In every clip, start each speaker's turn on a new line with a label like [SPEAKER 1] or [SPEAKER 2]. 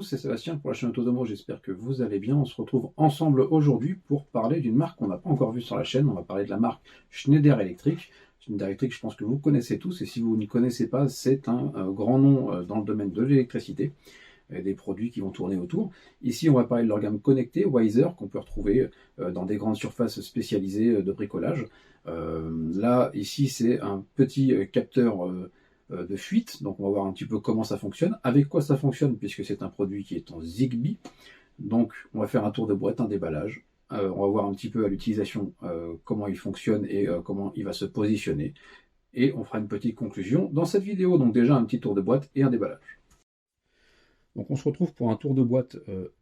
[SPEAKER 1] c'est Sébastien pour la chaîne Autodomo, j'espère que vous allez bien. On se retrouve ensemble aujourd'hui pour parler d'une marque qu'on n'a pas encore vue sur la chaîne. On va parler de la marque Schneider Electric. Schneider Electric, je pense que vous connaissez tous, et si vous ne connaissez pas, c'est un grand nom dans le domaine de l'électricité, et des produits qui vont tourner autour. Ici, on va parler de leur gamme connectée, Wiser, qu'on peut retrouver dans des grandes surfaces spécialisées de bricolage. Là, ici, c'est un petit capteur de fuite, donc on va voir un petit peu comment ça fonctionne, avec quoi ça fonctionne, puisque c'est un produit qui est en Zigbee. Donc on va faire un tour de boîte, un déballage, on va voir un petit peu à l'utilisation comment il fonctionne et comment il va se positionner, et on fera une petite conclusion dans cette vidéo. Donc déjà un petit tour de boîte et un déballage. Donc on se retrouve pour un tour de boîte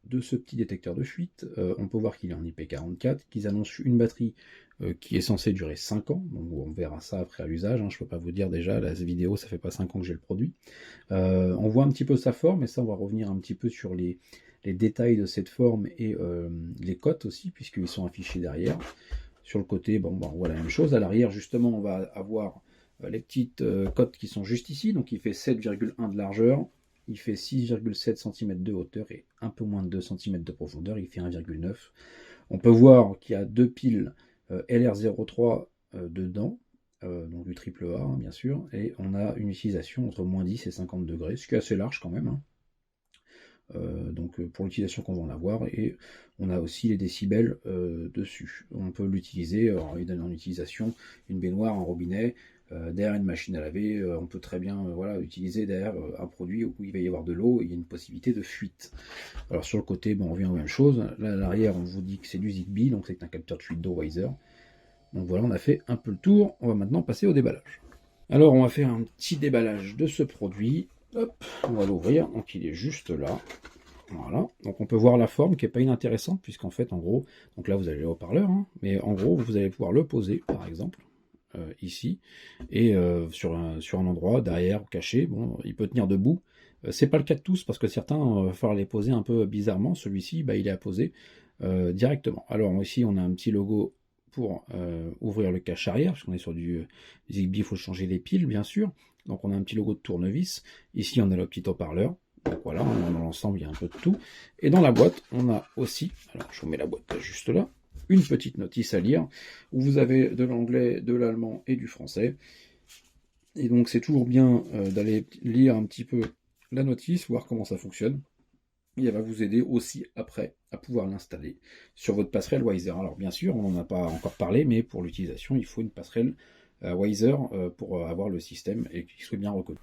[SPEAKER 1] de ce petit détecteur de fuite. On peut voir qu'il est en IP44, qu'ils annoncent une batterie qui est censée durer 5 ans. Donc on verra ça après à l'usage. Je ne peux pas vous dire déjà, la vidéo ça fait pas 5 ans que j'ai le produit. On voit un petit peu sa forme, et ça on va revenir un petit peu sur les détails de cette forme et les cotes aussi, puisqu'ils sont affichés derrière. Sur le côté, bon, on voit la même chose. À l'arrière justement on va avoir les petites cotes qui sont juste ici. Donc il fait 7,1 de largeur. Il fait 6,7 cm de hauteur et un peu moins de 2 cm de profondeur, il fait 1,9. On peut voir qu'il y a deux piles LR03 dedans, donc du triple A bien sûr, et on a une utilisation entre moins 10 et 50 degrés, ce qui est assez large quand même. Donc pour l'utilisation qu'on va en avoir, et on a aussi les décibels dessus. On peut l'utiliser en utilisation, une baignoire, un robinet, derrière une machine à laver. On peut très bien utiliser derrière un produit où il va y avoir de l'eau et il y a une possibilité de fuite. Alors sur le côté, on revient aux mêmes choses. Là à l'arrière, on vous dit que c'est du Zigbee, donc c'est un capteur de fuite d'eau Wiser. Donc voilà, on a fait un peu le tour. On va maintenant passer au déballage. Alors on va faire un petit déballage de ce produit. Hop, on va l'ouvrir, donc il est juste là. Voilà, donc on peut voir la forme qui n'est pas inintéressante, puisqu'en fait, en gros, donc là vous avez les haut-parleurs, mais en gros, vous allez pouvoir le poser, par exemple, ici, et sur un endroit, derrière, caché. Bon, il peut tenir debout. C'est pas le cas de tous, parce que certains, va falloir les poser un peu bizarrement. Celui-ci, il est à poser directement. Alors ici, on a un petit logo pour ouvrir le cache arrière, puisqu'on est sur du Zigbee, il faut changer les piles, bien sûr. Donc on a un petit logo de tournevis. Ici, on a le petit haut-parleur. Donc voilà, dans l'ensemble, il y a un peu de tout. Et dans la boîte, on a aussi, alors je vous mets la boîte juste là, une petite notice à lire, où vous avez de l'anglais, de l'allemand et du français. Et donc c'est toujours bien d'aller lire un petit peu la notice, voir comment ça fonctionne. Et elle va vous aider aussi après à pouvoir l'installer sur votre passerelle Wiser. Alors bien sûr, on n'en a pas encore parlé, mais pour l'utilisation, il faut une passerelle Wiser pour avoir le système et qu'il soit bien reconnu.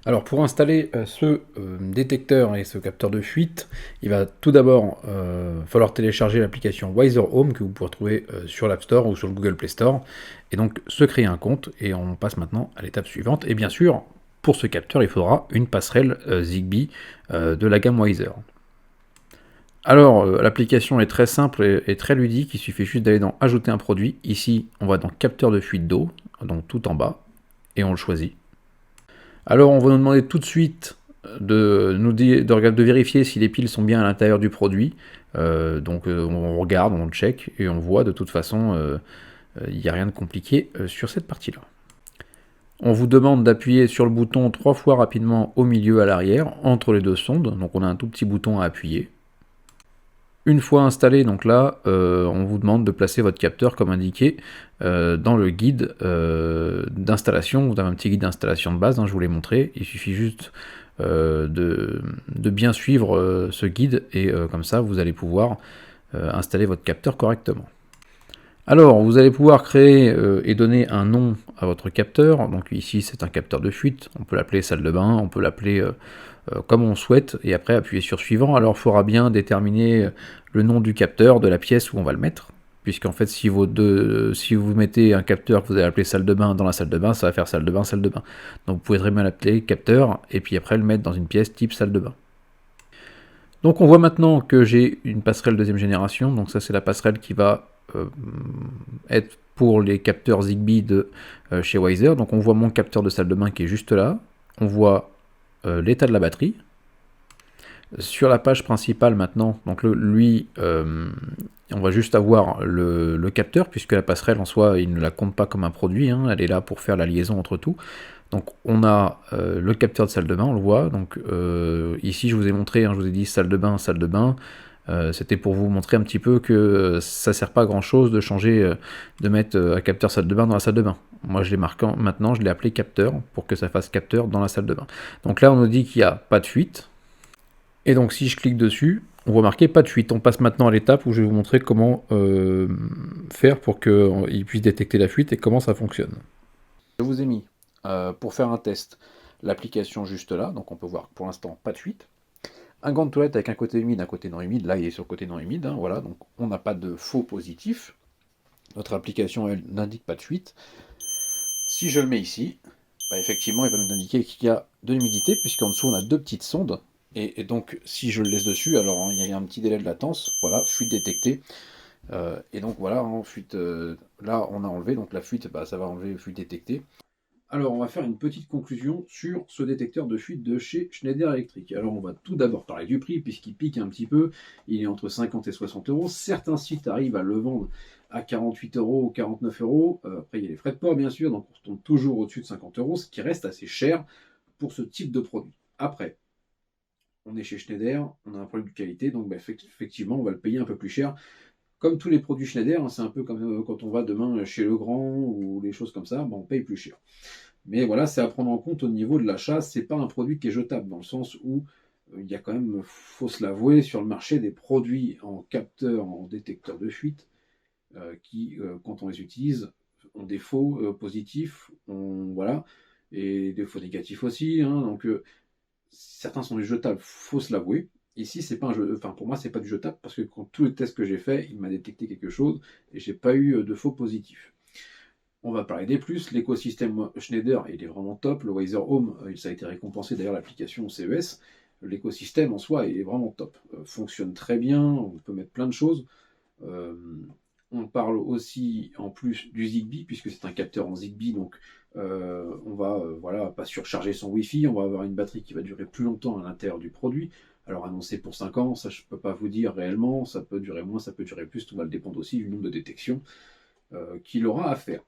[SPEAKER 1] Alors pour installer ce détecteur et ce capteur de fuite, il va tout d'abord falloir télécharger l'application Wiser Home que vous pourrez trouver sur l'App Store ou sur le Google Play Store, et donc se créer un compte. Et on passe maintenant à l'étape suivante. Et bien sûr, pour ce capteur, il faudra une passerelle Zigbee de la gamme Wiser. Alors, l'application est très simple et très ludique. Il suffit juste d'aller dans Ajouter un produit. Ici, on va dans Capteur de fuite d'eau, donc tout en bas, et on le choisit. Alors, on va nous demander tout de suite de vérifier si les piles sont bien à l'intérieur du produit. On regarde, on check, et on voit de toute façon, il n'y a rien de compliqué sur cette partie-là. On vous demande d'appuyer sur le bouton 3 fois rapidement au milieu, à l'arrière, entre les deux sondes. Donc on a un tout petit bouton à appuyer. Une fois installé, donc là, on vous demande de placer votre capteur comme indiqué dans le guide d'installation. Vous avez un petit guide d'installation de base, je vous l'ai montré. Il suffit juste de bien suivre ce guide, et comme ça, vous allez pouvoir installer votre capteur correctement. Alors, vous allez pouvoir créer et donner un nom à votre capteur. Donc ici, c'est un capteur de fuite. On peut l'appeler salle de bain, on peut l'appeler comme on souhaite, et après appuyer sur suivant. Alors, il faudra bien déterminer le nom du capteur, de la pièce où on va le mettre, puisqu'en fait, si vous mettez un capteur que vous allez appeler salle de bain dans la salle de bain, ça va faire salle de bain, salle de bain. Donc, vous pouvez très bien l'appeler capteur, et puis après le mettre dans une pièce type salle de bain. Donc, on voit maintenant que j'ai une passerelle deuxième génération. Donc, ça, c'est la passerelle qui va être pour les capteurs Zigbee de chez Wiser. Donc on voit mon capteur de salle de bain qui est juste là. On voit l'état de la batterie. Sur la page principale maintenant, donc lui, on va juste avoir le capteur, puisque la passerelle en soi, il ne la compte pas comme un produit, elle est là pour faire la liaison entre tout.
[SPEAKER 2] Donc on a le capteur de salle de bain, on le voit. Donc ici je vous ai montré, hein, je vous ai dit salle de bain, salle de bain. C'était pour vous montrer un petit peu que ça sert pas à grand chose de changer, de mettre un capteur salle de bain dans la salle de bain. Moi je l'ai marqué, maintenant je l'ai appelé capteur pour que ça fasse capteur dans la salle de bain. Donc là on nous dit qu'il n'y a pas de fuite. Et donc si je clique dessus, on voit marqué pas de fuite. On passe maintenant à l'étape où je vais vous montrer comment faire pour qu'il puisse détecter la fuite et comment ça fonctionne. Je vous ai mis, pour faire un test, l'application juste là. Donc on peut voir pour l'instant pas de fuite. Un gant de toilette avec un côté humide, un côté non humide. Là il est sur le côté non humide. Hein, voilà, donc on n'a pas de faux positif. Notre application elle n'indique pas de fuite. Si je le mets ici, bah, effectivement il va nous indiquer qu'il y a de l'humidité puisqu'en dessous on a deux petites sondes. Et donc, si je le laisse dessus, alors hein, il y a un petit délai de latence, voilà, fuite détectée. Et donc voilà, hein, fuite, là on a enlevé, donc la fuite, bah, ça va enlever fuite détectée.
[SPEAKER 1] Alors, on va faire une petite conclusion sur ce détecteur de fuite de chez Schneider Electric. Alors, on va tout d'abord parler du prix, puisqu'il pique un petit peu. Il est entre 50 et 60 euros. Certains sites arrivent à le vendre à 48 euros ou 49 euros. Après, il y a les frais de port, bien sûr, donc on retombe toujours au-dessus de 50 euros, ce qui reste assez cher pour ce type de produit. Après, on est chez Schneider, on a un produit de qualité, donc bah, effectivement, on va le payer un peu plus cher. Comme tous les produits Schneider, hein, c'est un peu comme quand on va demain chez Legrand ou les choses comme ça, bah, on paye plus cher. Mais voilà, c'est à prendre en compte au niveau de l'achat. C'est pas un produit qui est jetable, dans le sens où il y a quand même, faut se l'avouer, sur le marché des produits en capteur, en détecteur de fuite, qui, quand on les utilise, ont des faux positifs, voilà, et des faux négatifs aussi. Hein, donc certains sont des jetables, faut se l'avouer. Ici, c'est pas un jeu, enfin pour moi, c'est pas du jetable parce que quand tous les tests que j'ai fait, il m'a détecté quelque chose et j'ai pas eu de faux positifs. On va parler des plus. L'écosystème Schneider, il est vraiment top. Le Weiser Home, ça a été récompensé d'ailleurs l'application CES. L'écosystème en soi est vraiment top. Fonctionne très bien, on peut mettre plein de choses. Euh, on parle aussi en plus du Zigbee, puisque c'est un capteur en Zigbee, donc on va voilà, pas surcharger son Wi-Fi, on va avoir une batterie qui va durer plus longtemps à l'intérieur du produit. Alors annoncé pour 5 ans, ça je peux pas vous dire réellement, ça peut durer moins, ça peut durer plus, tout va dépendre aussi du nombre de détections qu'il aura à faire.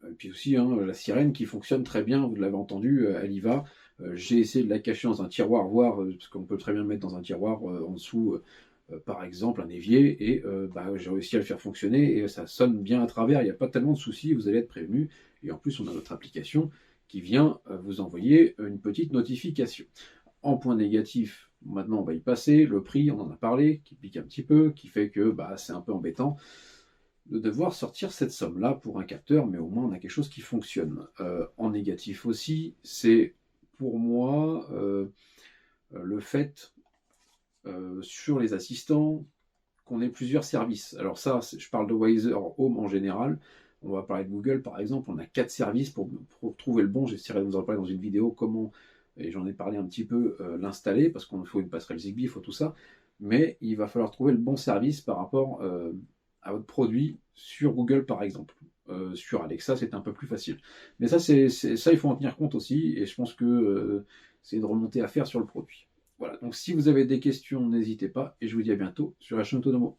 [SPEAKER 1] Et puis aussi, hein, la sirène qui fonctionne très bien, vous l'avez entendu, elle y va. J'ai essayé de la cacher dans un tiroir, voir, parce qu'on peut très bien le mettre dans un tiroir en dessous, par exemple, un évier, et bah, j'ai réussi à le faire fonctionner, et ça sonne bien à travers, il n'y a pas tellement de soucis, vous allez être prévenu. Et en plus, on a notre application qui vient vous envoyer une petite notification. En point négatif, maintenant on va y passer, le prix, on en a parlé, qui pique un petit peu, qui fait que bah, c'est un peu embêtant de devoir sortir cette somme-là pour un capteur, mais au moins on a quelque chose qui fonctionne. En négatif aussi, c'est pour moi le fait sur les assistants qu'on ait plusieurs services. Alors ça, je parle de Weiser Home en général. On va parler de Google par exemple, on a 4 services pour trouver le bon. J'essaierai de vous en parler dans une vidéo comment, et j'en ai parlé un petit peu, l'installer, parce qu'il faut une passerelle Zigbee, il faut tout ça. Mais il va falloir trouver le bon service par rapport à votre produit sur Google par exemple. Sur Alexa, c'est un peu plus facile. Mais ça, ça, il faut en tenir compte aussi, et je pense que c'est une remontée à faire sur le produit. Voilà, donc si vous avez des questions, n'hésitez pas, et je vous dis à bientôt sur la chaîne Autonomo.